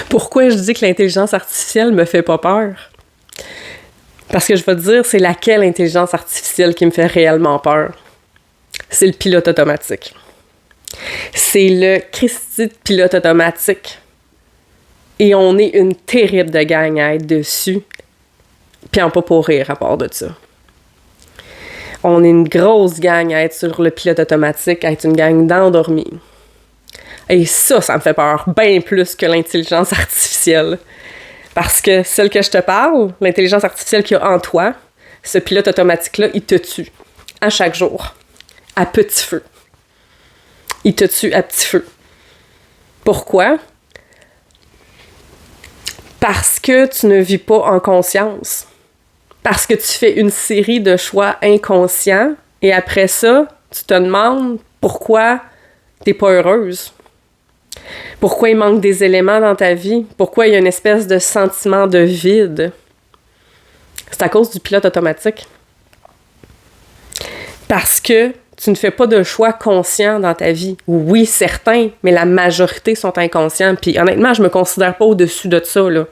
Pourquoi je dis que l'intelligence artificielle me fait pas peur? Parce que je vais te dire, c'est laquelle intelligence artificielle qui me fait réellement peur? C'est le pilote automatique. C'est le Christy de pilote automatique. Et on est une terrible de gang à être dessus. Puis en pas pour rire à part de ça. On est une grosse gang à être sur le pilote automatique, à être une gang d'endormis. Et ça me fait peur bien plus que l'intelligence artificielle. Parce que celle que je te parle, l'intelligence artificielle qu'il y a en toi, ce pilote automatique-là, il te tue. À chaque jour. À petit feu. Il te tue à petit feu. Pourquoi? Parce que tu ne vis pas en conscience. Parce que tu fais une série de choix inconscients et après ça, tu te demandes pourquoi t'es pas heureuse. Pourquoi il manque des éléments dans ta vie? Pourquoi il y a une espèce de sentiment de vide? C'est à cause du pilote automatique. Parce que tu ne fais pas de choix conscients dans ta vie. Oui, certains, mais la majorité sont inconscients. Puis honnêtement, je me considère pas au-dessus de ça, là.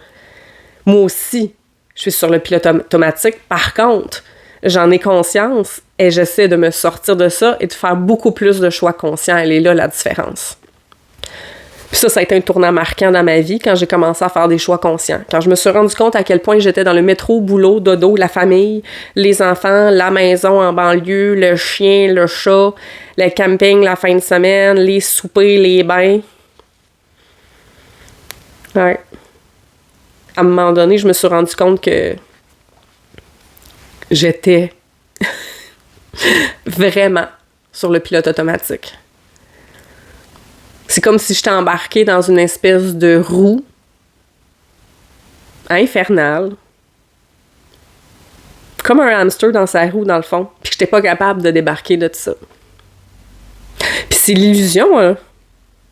Moi aussi, je suis sur le pilote automatique. Par contre, j'en ai conscience et j'essaie de me sortir de ça et de faire beaucoup plus de choix conscients. Elle est là, la différence. Puis ça a été un tournant marquant dans ma vie quand j'ai commencé à faire des choix conscients. Quand je me suis rendu compte à quel point j'étais dans le métro, boulot, dodo, la famille, les enfants, la maison en banlieue, le chien, le chat, le camping la fin de semaine, les soupers, les bains. Ouais. À un moment donné, je me suis rendu compte que j'étais vraiment sur le pilote automatique. C'est comme si j'étais embarquée dans une espèce de roue infernale. Comme un hamster dans sa roue, dans le fond. Puis que j'étais pas capable de débarquer de tout ça. Puis c'est l'illusion, hein.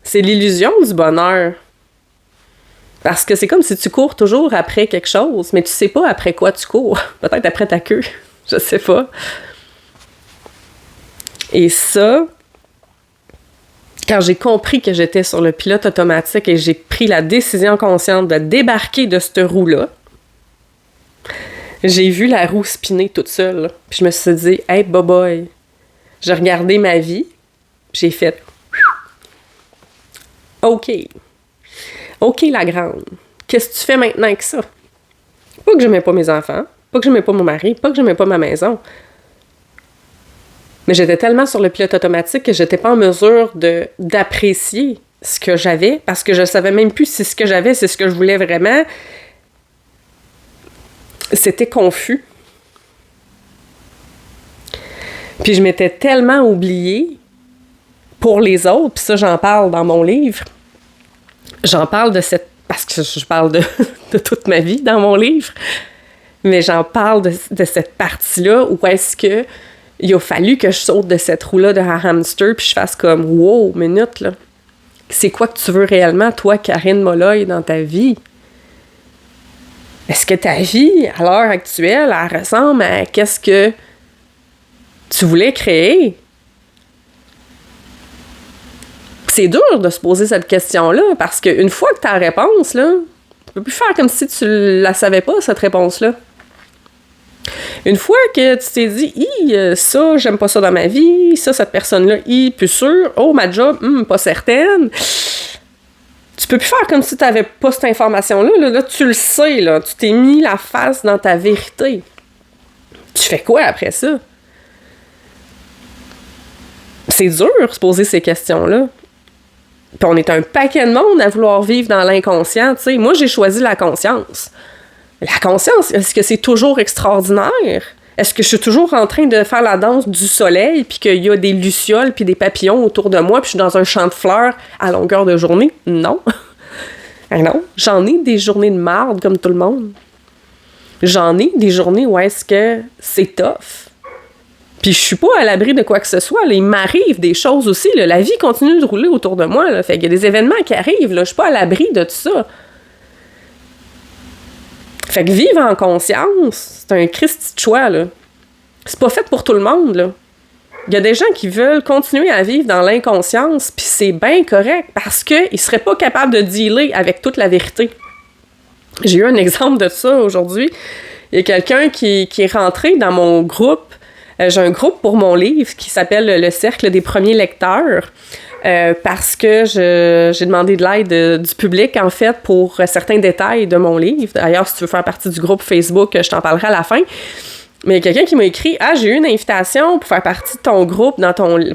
C'est l'illusion du bonheur. Parce que c'est comme si tu cours toujours après quelque chose, mais tu sais pas après quoi tu cours. Peut-être après ta queue. Je sais pas. Et ça... Quand j'ai compris que j'étais sur le pilote automatique et j'ai pris la décision consciente de débarquer de cette roue-là, j'ai vu la roue spinner toute seule. Là. Puis je me suis dit, hey, boy. J'ai regardé ma vie, j'ai fait, OK. OK, la grande. Qu'est-ce que tu fais maintenant avec ça? Pas que j'aimais pas mes enfants, pas que j'aimais pas mon mari, pas que j'aimais pas ma maison. Mais j'étais tellement sur le pilote automatique que j'étais pas en mesure d'apprécier ce que j'avais parce que je savais même plus si ce que j'avais, c'est ce que je voulais vraiment. C'était confus. Puis je m'étais tellement oubliée pour les autres, puis ça, j'en parle dans mon livre. J'en parle de cette... Parce que je parle de toute ma vie dans mon livre. Mais j'en parle de cette partie-là où est-ce que il a fallu que je saute de cette roue-là de hamster puis je fasse comme « Wow, minute, là. C'est quoi que tu veux réellement, toi, Karine Molloy, dans ta vie? Est-ce que ta vie, à l'heure actuelle, elle ressemble à qu'est-ce que tu voulais créer? » C'est dur de se poser cette question-là parce qu'une fois que tu as la réponse, là, tu peux plus faire comme si tu la savais pas, cette réponse-là. Une fois que tu t'es dit, ça, j'aime pas ça dans ma vie, ça, cette personne-là, plus sûr, oh, ma job, pas certaine, tu peux plus faire comme si tu n'avais pas cette information-là. Là, tu le sais, là, tu t'es mis la face dans ta vérité. Tu fais quoi après ça? C'est dur de se poser ces questions-là. Puis on est un paquet de monde à vouloir vivre dans l'inconscient, tu sais. Moi, j'ai choisi la conscience. La conscience, est-ce que c'est toujours extraordinaire? Est-ce que je suis toujours en train de faire la danse du soleil puis qu'il y a des lucioles puis des papillons autour de moi puis je suis dans un champ de fleurs à longueur de journée? Non. Non. J'en ai des journées de marde comme tout le monde. J'en ai des journées où est-ce que c'est tough. Puis je suis pas à l'abri de quoi que ce soit. Là. Il m'arrive des choses aussi. Là. La vie continue de rouler autour de moi. Là. Fait qu'il y a des événements qui arrivent. Là. Je suis pas à l'abri de tout ça. Fait que vivre en conscience, c'est un Christi de choix, là. C'est pas fait pour tout le monde, là. Il y a des gens qui veulent continuer à vivre dans l'inconscience, puis c'est bien correct, parce qu'ils ne seraient pas capables de dealer avec toute la vérité. J'ai eu un exemple de ça aujourd'hui. Il y a quelqu'un qui est rentré dans mon groupe. J'ai un groupe pour mon livre qui s'appelle le Cercle des premiers lecteurs. Parce que j'ai demandé de l'aide du public, en fait, pour certains détails de mon livre. D'ailleurs, si tu veux faire partie du groupe Facebook, je t'en parlerai à la fin. Mais il y a quelqu'un qui m'a écrit « Ah, j'ai eu une invitation pour faire partie de ton groupe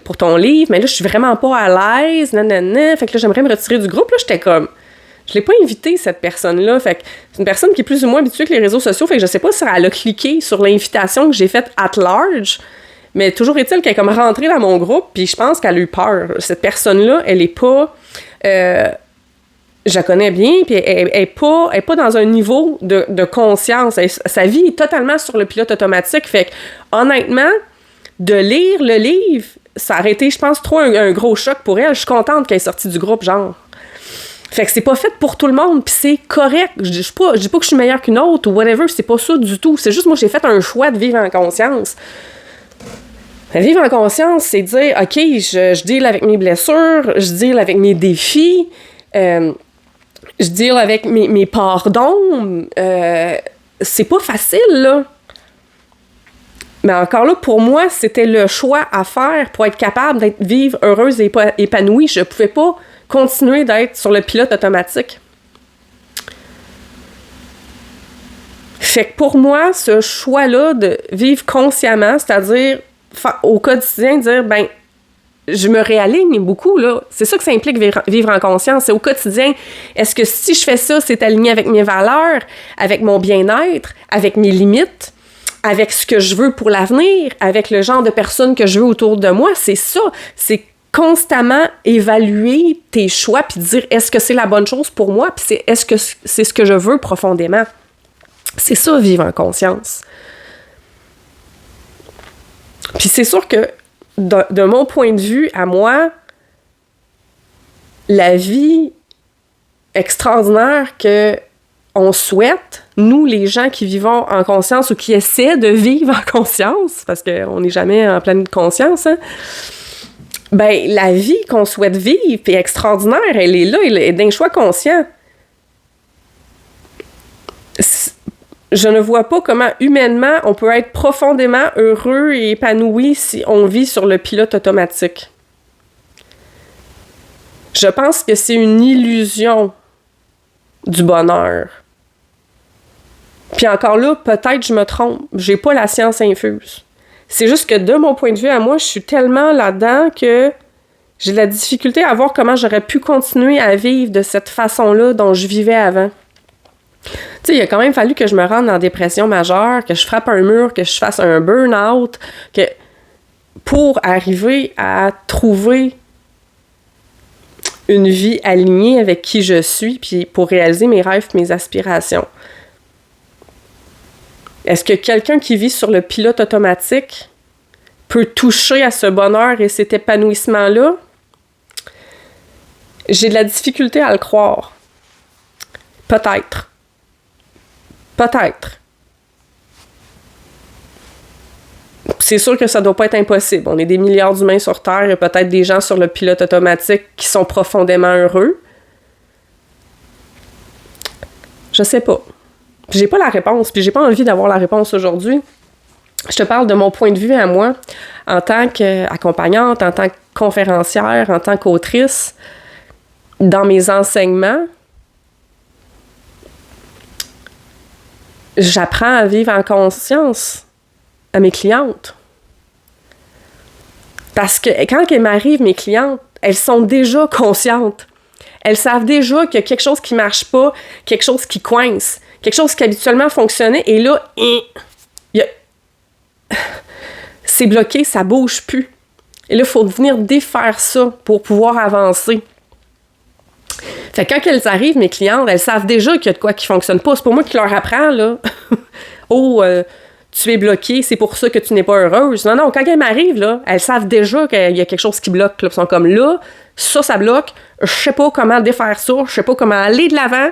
pour ton livre, mais là, je suis vraiment pas à l'aise, nanana. Fait que là, j'aimerais me retirer du groupe. » Là, j'étais comme... Je l'ai pas invité, cette personne-là. Fait que c'est une personne qui est plus ou moins habituée avec les réseaux sociaux. Fait que je sais pas si elle a cliqué sur l'invitation que j'ai faite at large. Mais toujours est-il qu'elle est comme rentrée dans mon groupe, puis je pense qu'elle a eu peur. Cette personne-là, elle est pas... je la connais bien, puis elle est pas dans un niveau de conscience. Sa vie est totalement sur le pilote automatique. Fait que, honnêtement, de lire le livre, ça aurait été, je pense, trop un gros choc pour elle. Je suis contente qu'elle est sortie du groupe, genre. Fait que c'est pas fait pour tout le monde, puis c'est correct. Je dis pas que je suis meilleure qu'une autre ou whatever, c'est pas ça du tout. C'est juste, moi, j'ai fait un choix de vivre en conscience. Vivre en conscience, c'est dire, OK, je deal avec mes blessures, je deal avec mes défis, je deal avec mes parts d'ombre. C'est pas facile, là. Mais encore là, pour moi, c'était le choix à faire pour être capable d'être vivre heureuse et épanouie. Je pouvais pas continuer d'être sur le pilote automatique. Fait que pour moi, ce choix-là de vivre consciemment, c'est-à-dire au quotidien, dire, ben, je me réaligne beaucoup, là. C'est ça que ça implique vivre en conscience. C'est au quotidien. Est-ce que si je fais ça, c'est aligné avec mes valeurs, avec mon bien-être, avec mes limites, avec ce que je veux pour l'avenir, avec le genre de personnes que je veux autour de moi? C'est ça. C'est constamment évaluer tes choix puis dire, est-ce que c'est la bonne chose pour moi? Puis est-ce que c'est ce que je veux profondément? C'est ça, vivre en conscience. Puis c'est sûr que, de mon point de vue, à moi, la vie extraordinaire qu'on souhaite, nous, les gens qui vivons en conscience ou qui essaient de vivre en conscience, parce qu'on n'est jamais en pleine conscience, hein, ben, la vie qu'on souhaite vivre, puis extraordinaire, elle est là, elle est d'un choix conscient. Je ne vois pas comment, humainement, on peut être profondément heureux et épanoui si on vit sur le pilote automatique. Je pense que c'est une illusion du bonheur. Puis encore là, peut-être je me trompe. J'ai pas la science infuse. C'est juste que de mon point de vue à moi, je suis tellement là-dedans que j'ai de la difficulté à voir comment j'aurais pu continuer à vivre de cette façon-là dont je vivais avant. Tu sais, il a quand même fallu que je me rende en dépression majeure, que je frappe un mur, que je fasse un burn-out, pour arriver à trouver une vie alignée avec qui je suis, puis pour réaliser mes rêves et mes aspirations. Est-ce que quelqu'un qui vit sur le pilote automatique peut toucher à ce bonheur et cet épanouissement-là? J'ai de la difficulté à le croire. Peut-être. Peut-être. C'est sûr que ça doit pas être impossible. On est des milliards d'humains sur Terre. Il y a peut-être des gens sur le pilote automatique qui sont profondément heureux. Je sais pas. J'ai pas la réponse, puis j'ai pas envie d'avoir la réponse aujourd'hui. Je te parle de mon point de vue à moi, en tant qu'accompagnante, en tant que conférencière, en tant qu'autrice, dans mes enseignements. J'apprends à vivre en conscience à mes clientes. Parce que quand elles m'arrivent, mes clientes, elles sont déjà conscientes. Elles savent déjà qu'il y a quelque chose qui marche pas, quelque chose qui coince, quelque chose qui habituellement fonctionnait, et là, c'est bloqué, ça bouge plus. Et là, il faut venir défaire ça pour pouvoir avancer. Fait que quand elles arrivent, mes clientes, elles savent déjà qu'il y a de quoi qui fonctionne pas. C'est pas moi qui leur apprends, là. Tu es bloqué, c'est pour ça que tu n'es pas heureuse. Non, quand elles m'arrivent, là, elles savent déjà qu'il y a quelque chose qui bloque. Là. Elles sont comme là, ça bloque. Je sais pas comment défaire ça. Je sais pas comment aller de l'avant.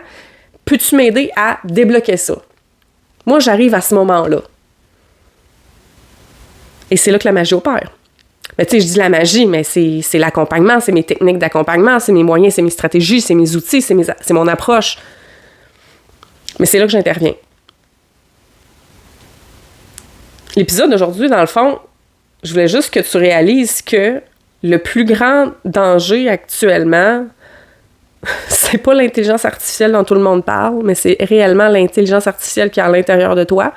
Peux-tu m'aider à débloquer ça? Moi, j'arrive à ce moment-là. Et c'est là que la magie opère. Mais tu sais, je dis la magie, mais c'est l'accompagnement, c'est mes techniques d'accompagnement, c'est mes moyens, c'est mes stratégies, c'est mes outils, c'est mon approche. Mais c'est là que j'interviens. L'épisode d'aujourd'hui, dans le fond, je voulais juste que tu réalises que le plus grand danger actuellement, c'est pas l'intelligence artificielle dont tout le monde parle, mais c'est réellement l'intelligence artificielle qui est à l'intérieur de toi.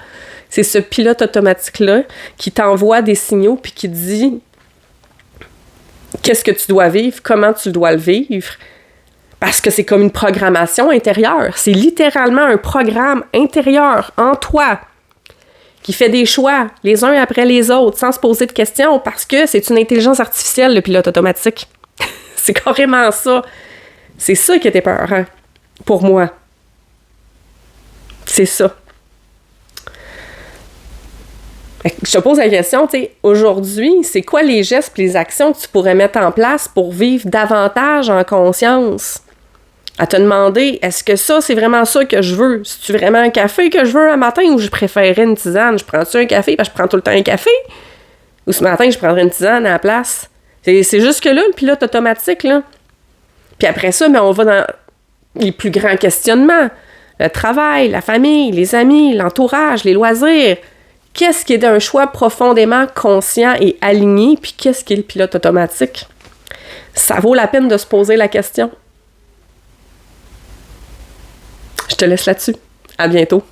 C'est ce pilote automatique-là qui t'envoie des signaux puis qui te dit qu'est-ce que tu dois vivre, comment tu dois le vivre. Parce que c'est comme une programmation intérieure. C'est littéralement un programme intérieur en toi qui fait des choix les uns après les autres sans se poser de questions parce que c'est une intelligence artificielle, le pilote automatique. C'est carrément ça. C'est ça qui était peurant pour moi. C'est ça. Je te pose la question, tu sais, aujourd'hui, c'est quoi les gestes et les actions que tu pourrais mettre en place pour vivre davantage en conscience? À te demander, est-ce que ça, c'est vraiment ça que je veux? C'est-tu vraiment un café que je veux un matin ou je préférerais une tisane? Je prends-tu un café parce que je prends tout le temps un café? Ou ce matin, je prendrais une tisane à la place? C'est juste que là, le pilote automatique, là. Puis après ça, on va dans les plus grands questionnements. Le travail, la famille, les amis, l'entourage, les loisirs. Qu'est-ce qui est d'un choix profondément conscient et aligné, puis qu'est-ce qui est le pilote automatique? Ça vaut la peine de se poser la question. Je te laisse là-dessus. À bientôt.